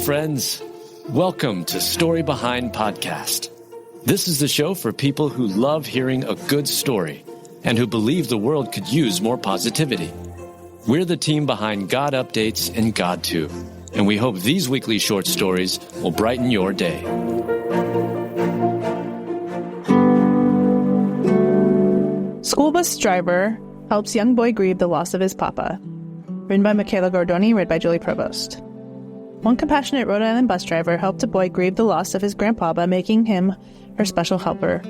friends. Welcome to Story Behind Podcast. This is the show for people who love hearing a good story and who believe the world could use more positivity. We're the team behind GodUpdates and GodTube, and we hope these weekly short stories will brighten your day. School bus driver helps young boy grieve the loss of his papa. Written by Michaela Gordoni, read by Julie Provost. One compassionate Rhode Island bus driver helped a boy grieve the loss of his grandpa by making him her special helper.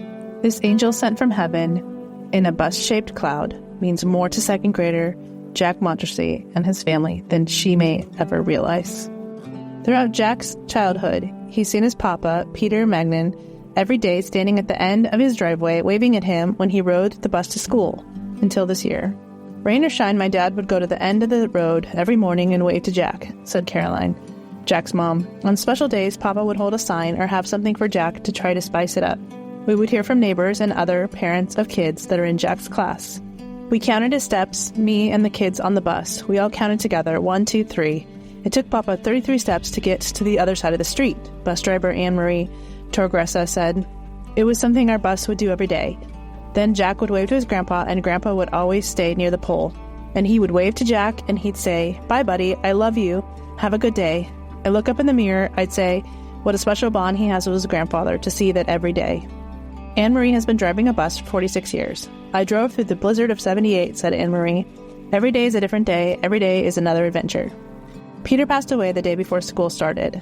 This angel sent from heaven in a bus-shaped cloud means more to second grader Jack Montersey and his family than she may ever realize. Throughout Jack's childhood, he's seen his papa, Peter Magnan, every day standing at the end of his driveway waving at him when he rode the bus to school, until this year. Rain or shine, my dad would go to the end of the road every morning and wave to Jack, said Caroline, Jack's mom. On special days, Papa would hold a sign or have something for Jack to try to spice it up. We would hear from neighbors and other parents of kids that are in Jack's class. We counted his steps, me and the kids on the bus. We all counted together, 1, 2, 3. It took Papa 33 steps to get to the other side of the street, bus driver Anne-Marie Torgressa said. It was something our bus would do every day. Then Jack would wave to his grandpa, and Grandpa would always stay near the pole. And he would wave to Jack, and he'd say, "Bye, buddy, I love you. Have a good day." I look up in the mirror, I'd say, what a special bond he has with his grandfather to see that every day. Anne-Marie has been driving a bus for 46 years. I drove through the blizzard of 78, said Anne-Marie. Every day is a different day. Every day is another adventure. Peter passed away the day before school started.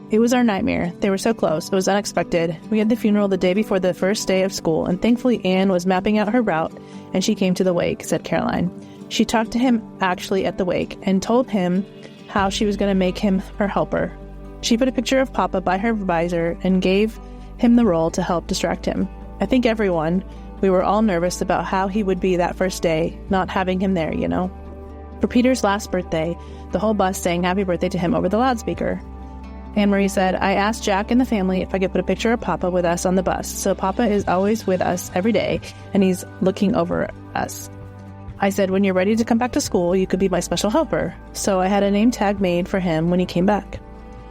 It was our nightmare. They were so close. It was unexpected. We had the funeral the day before the first day of school, and thankfully Anne was mapping out her route, and she came to the wake, said Caroline. She talked to him actually at the wake and told him how she was going to make him her helper. She put a picture of Papa by her visor and gave him the role to help distract him. I think we were all nervous about how he would be that first day, not having him there, you know. For Peter's last birthday, the whole bus sang happy birthday to him over the loudspeaker. Anne-Marie said, I asked Jack and the family if I could put a picture of Papa with us on the bus, so Papa is always with us every day, and he's looking over us. I said, when you're ready to come back to school, you could be my special helper. So I had a name tag made for him when he came back.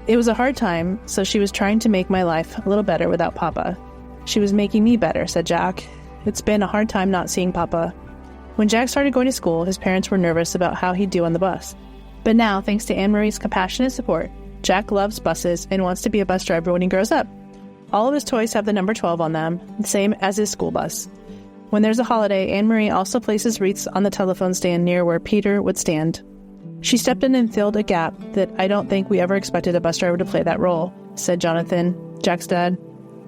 It was a hard time, so she was trying to make my life a little better without Papa. She was making me better, said Jack. It's been a hard time not seeing Papa. When Jack started going to school, his parents were nervous about how he'd do on the bus. But now, thanks to Anne-Marie's compassionate support, Jack loves buses and wants to be a bus driver when he grows up. All of his toys have the number 12 on them, the same as his school bus. When there's a holiday, Anne-Marie also places wreaths on the telephone stand near where Peter would stand. She stepped in and filled a gap that I don't think we ever expected a bus driver to play that role, said Jonathan, Jack's dad.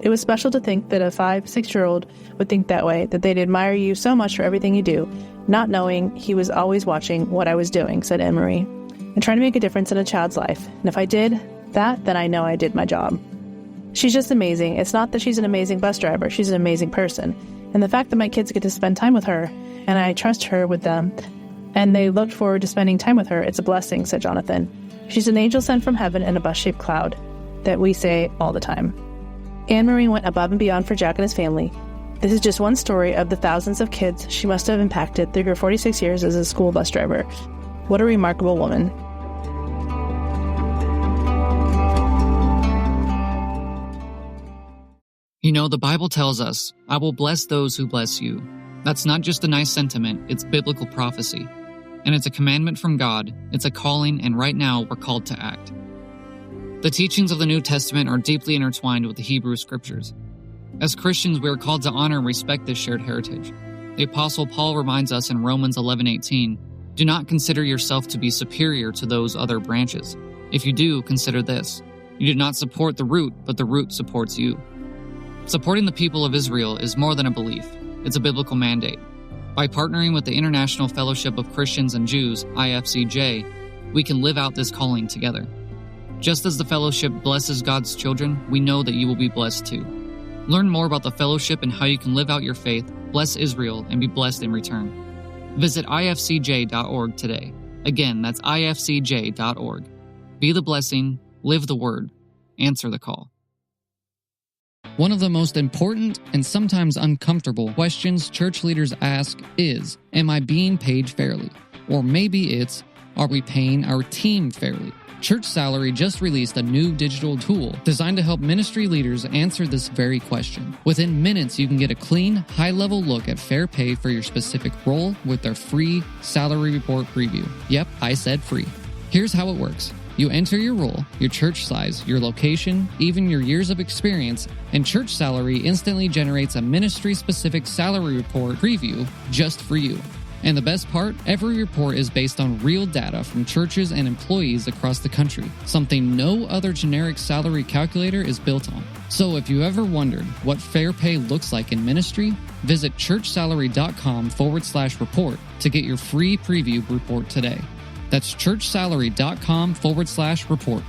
It was special to think that a 5-6-year-old would think that way, that they'd admire you so much for everything you do, not knowing he was always watching what I was doing, said Anne-Marie. I'm trying to make a difference in a child's life, and if I did that, then I know I did my job. She's just amazing. It's not that she's an amazing bus driver, she's an amazing person. And the fact that my kids get to spend time with her, and I trust her with them, and they looked forward to spending time with her, it's a blessing, said Jonathan. She's an angel sent from heaven in a bus-shaped cloud, that we say all the time. Anne-Marie went above and beyond for Jack and his family. This is just one story of the thousands of kids she must have impacted through her 46 years as a school bus driver. What a remarkable woman. You know, the Bible tells us, I will bless those who bless you. That's not just a nice sentiment, it's biblical prophecy. And it's a commandment from God, it's a calling, and right now we're called to act. The teachings of the New Testament are deeply intertwined with the Hebrew Scriptures. As Christians, we are called to honor and respect this shared heritage. The Apostle Paul reminds us in Romans 11:18, do not consider yourself to be superior to those other branches. If you do, consider this. You did not support the root, but the root supports you. Supporting the people of Israel is more than a belief. It's a biblical mandate. By partnering with the International Fellowship of Christians and Jews, IFCJ, we can live out this calling together. Just as the fellowship blesses God's children, we know that you will be blessed too. Learn more about the fellowship and how you can live out your faith, bless Israel, and be blessed in return. Visit ifcj.org today. Again, that's ifcj.org. Be the blessing, live the word, answer the call. One of the most important and sometimes uncomfortable questions church leaders ask is, am I being paid fairly? Or maybe it's, are we paying our team fairly? Church Salary just released a new digital tool designed to help ministry leaders answer this very question. Within minutes, you can get a clean, high-level look at fair pay for your specific role with their free salary report preview. Yep, I said free. Here's how it works. You enter your role, your church size, your location, even your years of experience, and Church Salary instantly generates a ministry-specific salary report preview just for you. And the best part, every report is based on real data from churches and employees across the country, something no other generic salary calculator is built on. So if you ever wondered what fair pay looks like in ministry, visit churchsalary.com/report to get your free preview report today. That's churchsalary.com/report.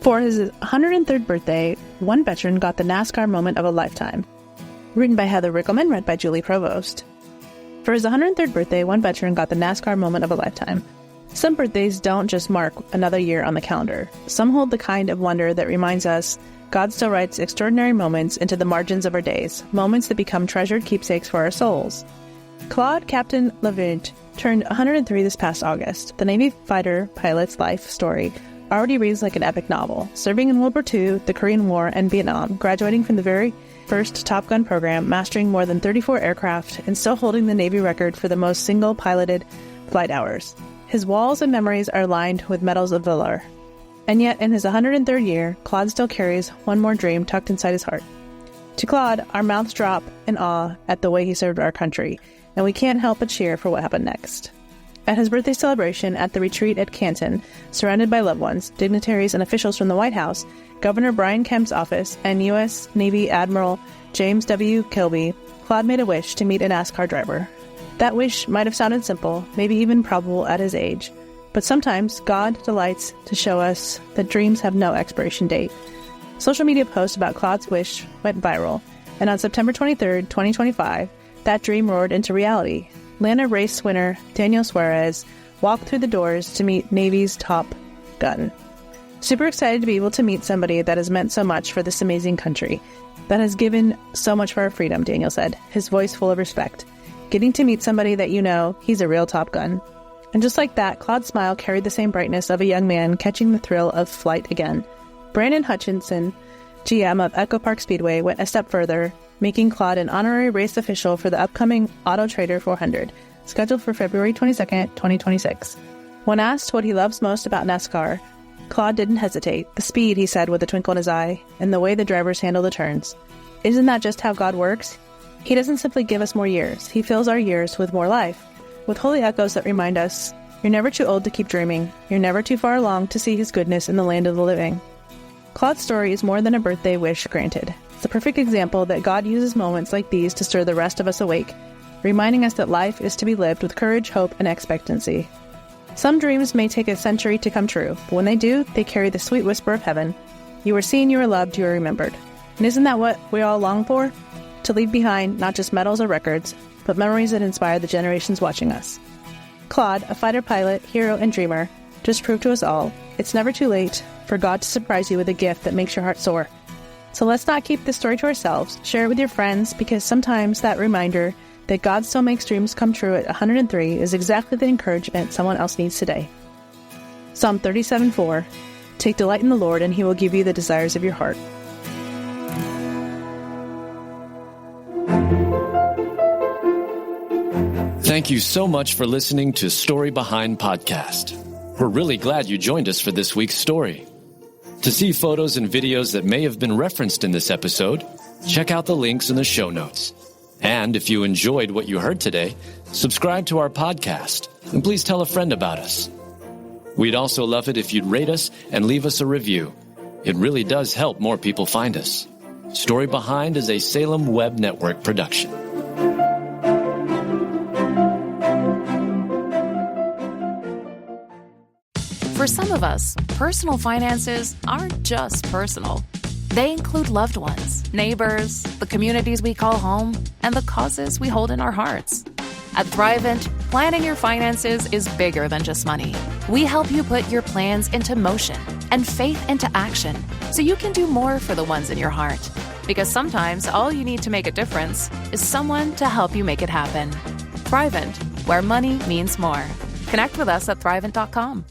For his 103rd birthday, one veteran got the NASCAR moment of a lifetime. Written by Heather Rickelman, read by Julie Provost. For his 103rd birthday, one veteran got the NASCAR moment of a lifetime. Some birthdays don't just mark another year on the calendar. Some hold the kind of wonder that reminds us God still writes extraordinary moments into the margins of our days, moments that become treasured keepsakes for our souls. Claude Captain Levant turned 103 this past August. The Navy fighter pilot's life story already reads like an epic novel. Serving in World War II, the Korean War, and Vietnam, graduating from the very first Top Gun program, mastering more than 34 aircraft, and still holding the Navy record for the most single-piloted flight hours. His walls and memories are lined with medals of valor. And yet, in his 103rd year, Claude still carries one more dream tucked inside his heart. To Claude, our mouths drop in awe at the way he served our country, and we can't help but cheer for what happened next. At his birthday celebration at the retreat at Canton, surrounded by loved ones, dignitaries, and officials from the White House, Governor Brian Kemp's office, and U.S. Navy Admiral James W. Kilby, Claude made a wish to meet a NASCAR driver. That wish might have sounded simple, maybe even probable at his age, but sometimes God delights to show us that dreams have no expiration date. Social media posts about Claude's wish went viral, and on September 23, 2025, that dream roared into reality. Atlanta race winner Daniel Suarez walked through the doors to meet Navy's Top Gun. Super excited to be able to meet somebody that has meant so much for this amazing country, that has given so much for our freedom, Daniel said, his voice full of respect. Getting to meet somebody that you know, he's a real Top Gun. And just like that, Claude's smile carried the same brightness of a young man catching the thrill of flight again. Brandon Hutchinson, GM of Echo Park Speedway, went a step further, making Claude an honorary race official for the upcoming Auto Trader 400, scheduled for February 22, 2026. When asked what he loves most about NASCAR, Claude didn't hesitate. The speed, he said with a twinkle in his eye, and the way the drivers handle the turns. Isn't that just how God works? He doesn't simply give us more years. He fills our years with more life, with holy echoes that remind us, you're never too old to keep dreaming. You're never too far along to see his goodness in the land of the living. Claude's story is more than a birthday wish granted. It's a perfect example that God uses moments like these to stir the rest of us awake, reminding us that life is to be lived with courage, hope, and expectancy. Some dreams may take a century to come true, but when they do, they carry the sweet whisper of heaven. You were seen, you were loved, you were remembered. And isn't that what we all long for? To leave behind not just medals or records, but memories that inspire the generations watching us. Claude, a fighter pilot, hero, and dreamer, just proved to us all, it's never too late for God to surprise you with a gift that makes your heart soar. So let's not keep this story to ourselves. Share it with your friends, because sometimes that reminder that God still makes dreams come true at 103 is exactly the encouragement someone else needs today. Psalm 37:4, take delight in the Lord, and he will give you the desires of your heart. Thank you so much for listening to Story Behind Podcast. We're really glad you joined us for this week's story. To see photos and videos that may have been referenced in this episode, check out the links in the show notes. And if you enjoyed what you heard today, subscribe to our podcast, and please tell a friend about us. We'd also love it if you'd rate us and leave us a review. It really does help more people find us. Story Behind is a Salem Web Network production. For some of us, personal finances aren't just personal. They include loved ones, neighbors, the communities we call home, and the causes we hold in our hearts. At Thrivent, planning your finances is bigger than just money. We help you put your plans into motion and faith into action so you can do more for the ones in your heart. Because sometimes all you need to make a difference is someone to help you make it happen. Thrivent, where money means more. Connect with us at Thrivent.com.